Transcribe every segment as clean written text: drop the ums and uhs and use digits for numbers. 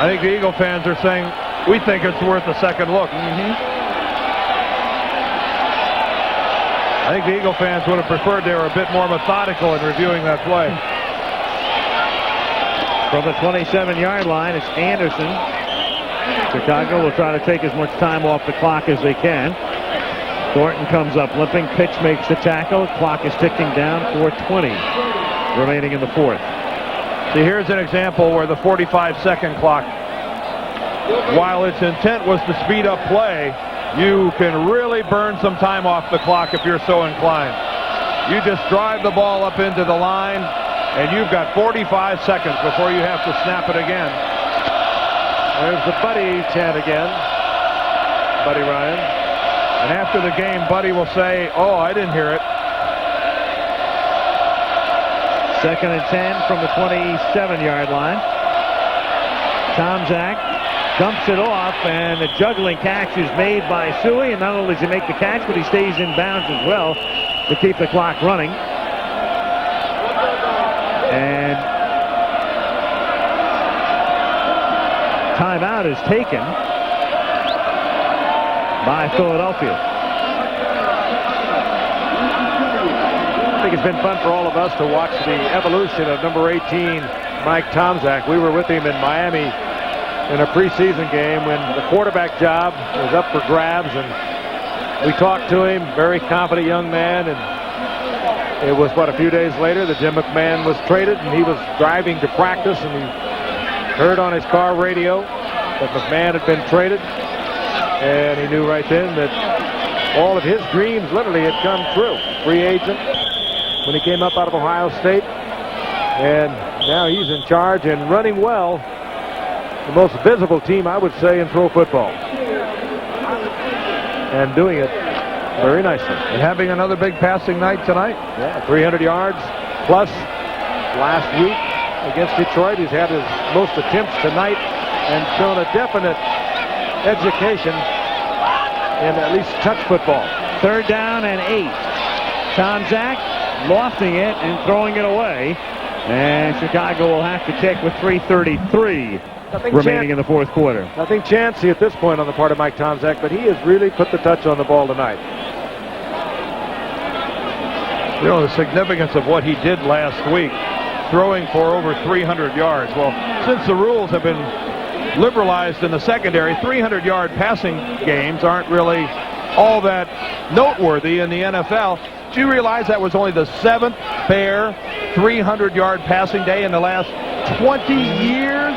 I think the Eagle fans are saying, we think it's worth a second look. I think the Eagle fans would have preferred they were a bit more methodical in reviewing that play. From the 27-yard line, it's Anderson. Chicago will try to take as much time off the clock as they can. Thornton comes up limping. Pitts makes the tackle. Clock is ticking down. 4:20 remaining in the fourth. See, here's an example where the 45-second clock, while its intent was to speed up play, you can really burn some time off the clock if you're so inclined. You just drive the ball up into the line, and you've got 45 seconds before you have to snap it again. There's the Buddy chant again. Buddy Ryan. And after the game, Buddy will say, oh, I didn't hear it. 2nd and 10 from the 27-yard line. Tomczak dumps it off, and the juggling catch is made by Suey. And not only does he make the catch, but he stays in bounds as well to keep the clock running. And timeout is taken by Philadelphia. I think it's been fun for all of us to watch the evolution of number 18, Mike Tomczak. We were with him in Miami in a preseason game when the quarterback job was up for grabs, and we talked to him, very confident young man, and it was, a few days later that Jim McMahon was traded, and he was driving to practice, and he heard on his car radio that McMahon had been traded, and he knew right then that all of his dreams literally had come true. Free agent when he came up out of Ohio State, and now he's in charge and running well. The most visible team, I would say, in pro football. And doing it very nicely. And having another big passing night tonight. Yeah, 300 yards plus last week against Detroit. He's had his most attempts tonight and shown a definite education in at least touch football. 3rd down and 8. Tomczak lofting it and throwing it away. And Chicago will have to kick with 3:33 remaining in the fourth quarter. Nothing chancy at this point on the part of Mike Tomczak, but he has really put the touch on the ball tonight. You know, the significance of what he did last week, throwing for over 300 yards. Well, since the rules have been liberalized in the secondary, 300-yard passing games aren't really all that noteworthy in the NFL. Do you realize that was only the 7th fair 300-yard passing day in the last 20 years?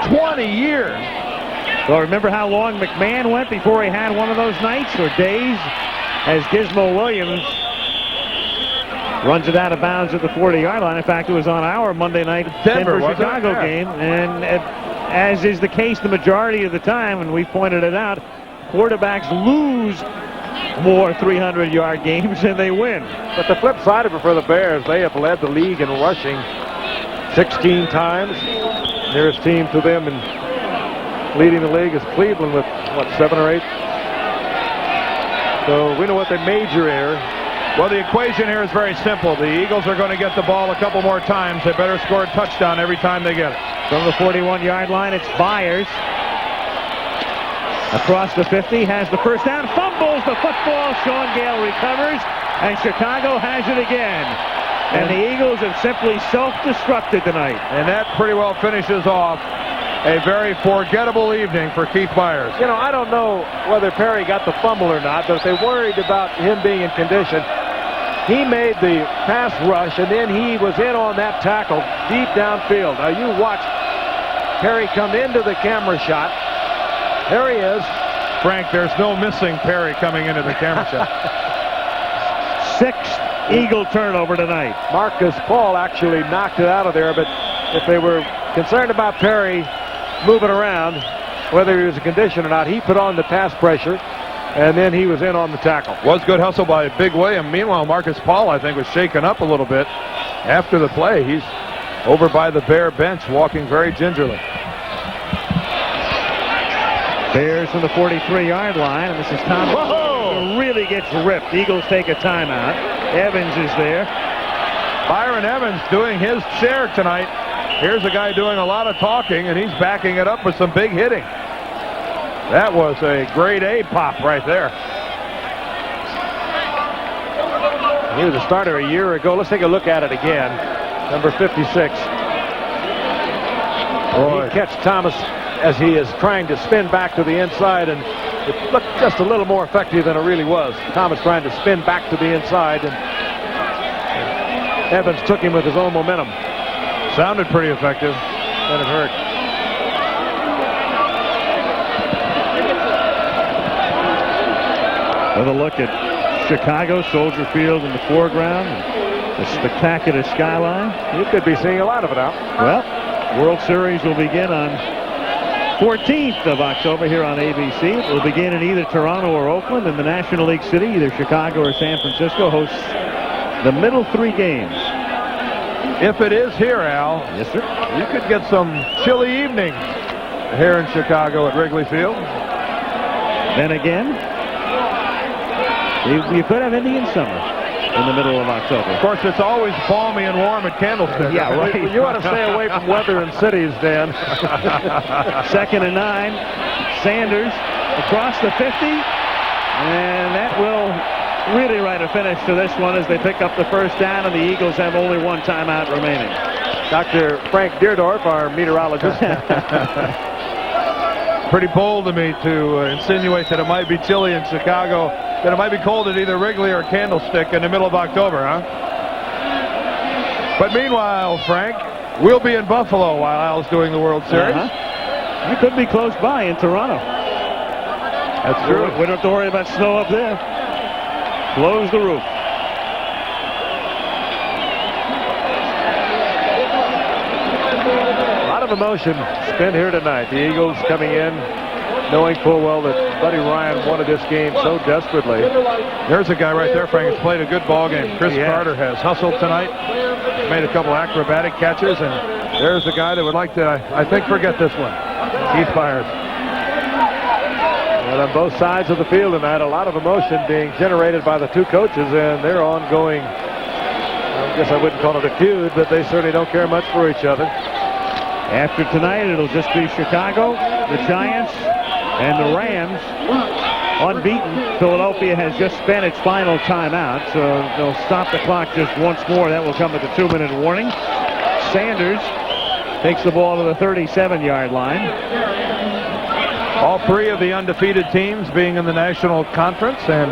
20 years. Well, remember how long McMahon went before he had one of those nights or days? As Gizmo Williams runs it out of bounds at the 40-yard line. In fact, it was on our Monday night Denver-Chicago game. And as is the case the majority of the time, and we've pointed it out, quarterbacks lose more 300-yard games than they win. But the flip side of it for the Bears, they have led the league in rushing 16 times. Nearest team to them and leading the league is Cleveland with, 7 or 8? So we know what the major here. Well, the equation here is very simple. The Eagles are going to get the ball a couple more times. They better score a touchdown every time they get it. From the 41-yard line, it's Byers. Across the 50, has the first down, fumbles the football. Sean Gale recovers, and Chicago has it again. And the Eagles have simply self-destructed tonight. And that pretty well finishes off a very forgettable evening for Keith Byers. You know, I don't know whether Perry got the fumble or not, but if they worried about him being in condition, he made the pass rush, and then he was in on that tackle deep downfield. Now, you watch Perry come into the camera shot. There he is. Frank, there's no missing Perry coming into the camera shot. 6th Eagle turnover tonight. Marcus Paul actually knocked it out of there, but if they were concerned about Perry moving around, whether he was in condition or not, he put on the pass pressure, and then he was in on the tackle. Was good hustle by Big William. Meanwhile, Marcus Paul, I think, was shaken up a little bit after the play. He's over by the Bear bench, walking very gingerly. Bears from the 43-yard line, and this is Thomas. Whoa! Really gets ripped. Eagles take a timeout. Evans is there. Byron Evans doing his share tonight. Here's a guy doing a lot of talking, and he's backing it up with some big hitting. That was a grade A pop right there. He was a starter a year ago. Let's take a look at it again. Number 56. Boy. He catch Thomas as he is trying to spin back to the inside, and it looked just a little more effective than it really was. Thomas trying to spin back to the inside, and Evans took him with his own momentum. Sounded pretty effective. Then it hurt. With a look at Chicago, Soldier Field in the foreground, the spectacular skyline. You could be seeing a lot of it out. Well, World Series will begin on 14th of October here on ABC. It will begin in either Toronto or Oakland, and the National League City, either Chicago or San Francisco, hosts the middle 3 games. If it is here, Al, yes, sir, you could get some chilly evenings here in Chicago at Wrigley Field. Then again, you could have Indian summer in the middle of October. Of course, it's always balmy and warm at Candlestick. Yeah, right. You want to stay away from weather in cities, Dan. 2nd and 9. Sanders across the 50. And that will really write a finish to this one as they pick up the first down, and the Eagles have only 1 timeout remaining. Dr. Frank Deerdorf, our meteorologist. Pretty bold of me to insinuate that it might be chilly in Chicago, that it might be cold at either Wrigley or Candlestick in the middle of October, huh? But meanwhile, Frank, we'll be in Buffalo while Al's doing the World Series. You could be close by in Toronto. That's true. We don't have to worry about snow up there. Close the roof. A lot of emotion spent here tonight. The Eagles coming in knowing full well that Buddy Ryan wanted this game so desperately. There's a guy right there, Frank, who's played a good ball game. Chris Carter has hustled tonight, made a couple acrobatic catches, and there's a guy that would like to, I think, forget this one. Keith Byers. And on both sides of the field tonight, a lot of emotion being generated by the 2 coaches, and they're ongoing, I guess I wouldn't call it a feud, but they certainly don't care much for each other. After tonight, it'll just be Chicago, the Giants, and the Rams. Unbeaten, Philadelphia has just spent its final timeout, so they'll stop the clock just once more. That will come at the 2-minute warning. Sanders takes the ball to the 37-yard line. All 3 of the undefeated teams being in the National Conference, and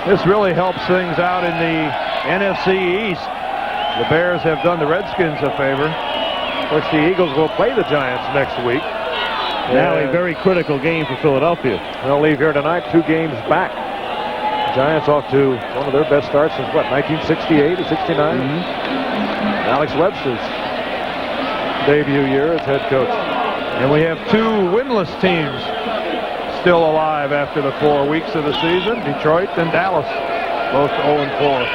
this really helps things out in the NFC East. The Bears have done the Redskins a favor. Of course, the Eagles will play the Giants next week. Now a very critical game for Philadelphia. They'll leave here tonight 2 games back. The Giants off to one of their best starts since, what, 1968 or 69? Alex Webster's debut year as head coach. And we have 2 winless teams still alive after the 4 weeks of the season. Detroit and Dallas, both 0-4.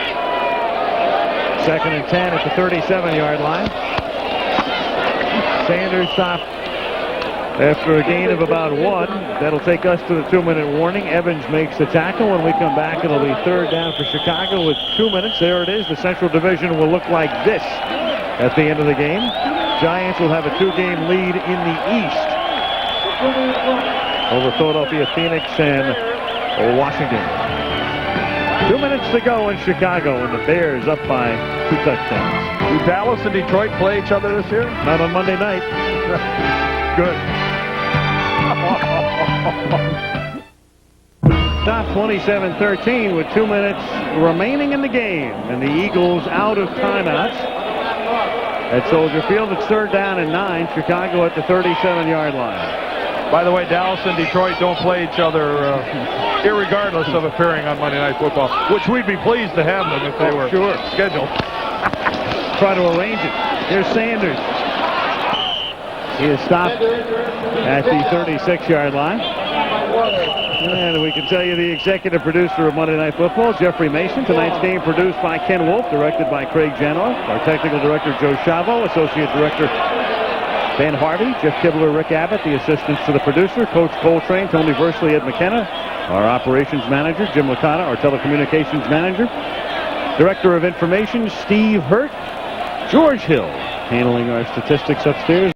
2nd and 10 at the 37-yard line. Sanders stopped after a gain of about 1. That'll take us to the 2-minute warning. Evans makes the tackle. When we come back, it'll be 3rd down for Chicago with 2 minutes. There it is. The Central Division will look like this at the end of the game. Giants will have a 2-game lead in the East over Philadelphia, Phoenix, and Washington. 2 minutes to go in Chicago, and the Bears up by 2 touchdowns. Do Dallas and Detroit play each other this year? Not on Monday night. Good. Top 27-13 with 2 minutes remaining in the game, and the Eagles out of timeouts at Soldier Field. It's 3rd down and 9. Chicago at the 37-yard line. By the way, Dallas and Detroit don't play each other irregardless of appearing on Monday Night Football, which we'd be pleased to have them if they were scheduled. Try to arrange it. Here's Sanders. He is stopped at the 36-yard line. And we can tell you the executive producer of Monday Night Football, Jeffrey Mason. Tonight's game produced by Ken Wolf, directed by Craig Janoff. Our technical director, Joe Chavo. Associate director, Ben Harvey. Jeff Kibler, Rick Abbott. The assistants to the producer, Coach Coltrane, Tony Versley, Ed McKenna. Our operations manager, Jim Licata. Our telecommunications manager. Director of Information, Steve Hurt. George Hill handling our statistics upstairs.